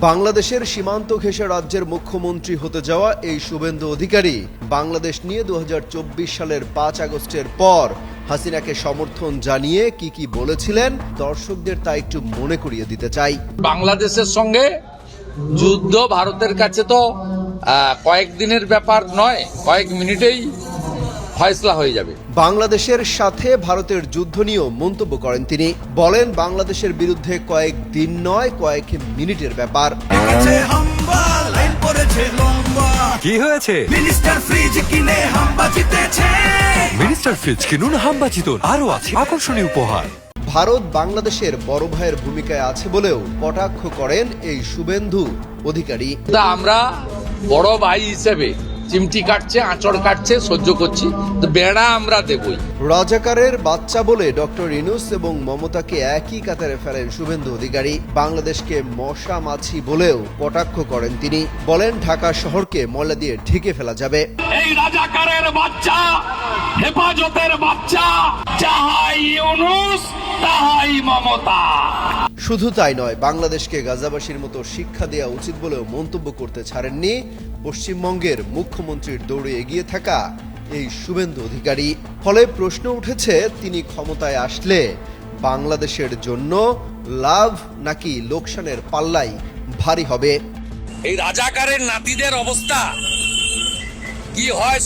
বাংলাদেশের সীমান্ত ঘেঁষে রাজ্যের মুখ্যমন্ত্রী হতে যাওয়া এই শুভেন্দু অধিকারী বাংলাদেশ নিয়ে 2024 সালের 5 আগস্টের পর হাসিনাকে সমর্থন জানিয়ে কি বলেছিলেন দর্শকদের তা একটু মনে করিয়ে দিতে চাই। বাংলাদেশের সঙ্গে যুদ্ধ ভারতের কাছে তো কয়েকদিনের ব্যাপার নয়, কয়েক মিনিটেই ফয়সলা হয়ে যাবে। বাংলাদেশের সাথে ভারতের যুদ্ধ নিয়েও মন্তব্য করেন তিনি। বলেন বাংলাদেশের বিরুদ্ধে কয়েক দিন নয়, কয়েক মিনিটের ব্যাপার। কি হয়েছে? মিনিস্টার ফ্রিজ কিনে হাম্বা জিতেছে। মিনিস্টার ফ্রিজ কিনুন, হাম্বা জিতুন। আরো আছে আকর্ষণীয় উপহার। ভারত বাংলাদেশের বড় ভাইয়ের ভূমিকায় আছে বলেও কটাক্ষ করেন এই শুভেন্দু অধিকারী। আমরা বড় ভাই হিসেবে চিমটি কাটছে, আঁচড় কাটছে, সহ্য করছি, তো বেড়া আমরা দেবই। রাজাকারের বাচ্চা বলে ডক্টর ইউনূস এবং মমতাকে একই কাতারে ফেলেন শুভেন্দু অধিকারী। বাংলাদেশকে মশা মাছি বলেও কটাক্ষ করেন তিনি। বলেন ঢাকা শহরকে ময়লা দিয়ে ঢেকে ফেলা যাবে। এই রাজাকারের বাচ্চা, হেফাজতের বাচ্চা, যাহাই ইউনূস তাহাই মমতা। শুধু তাই নয়, বাংলাদেশকে গাজাবাসীর মতো শিক্ষা দেওয়া উচিত বলেও মন্তব্য করতে ছাড়েননি পশ্চিমবঙ্গের মুখ্যমন্ত্রীর দৌড়ে এগিয়ে থাকা এই শুভেন্দু অধিকারী। ফলে প্রশ্ন উঠেছে, তিনি ক্ষমতায় আসলে বাংলাদেশের জন্য লাভ নাকি লোকসানের পাল্লাই ভারী হবে। এই রাজাকারের নাতিদের অবস্থা কি হয়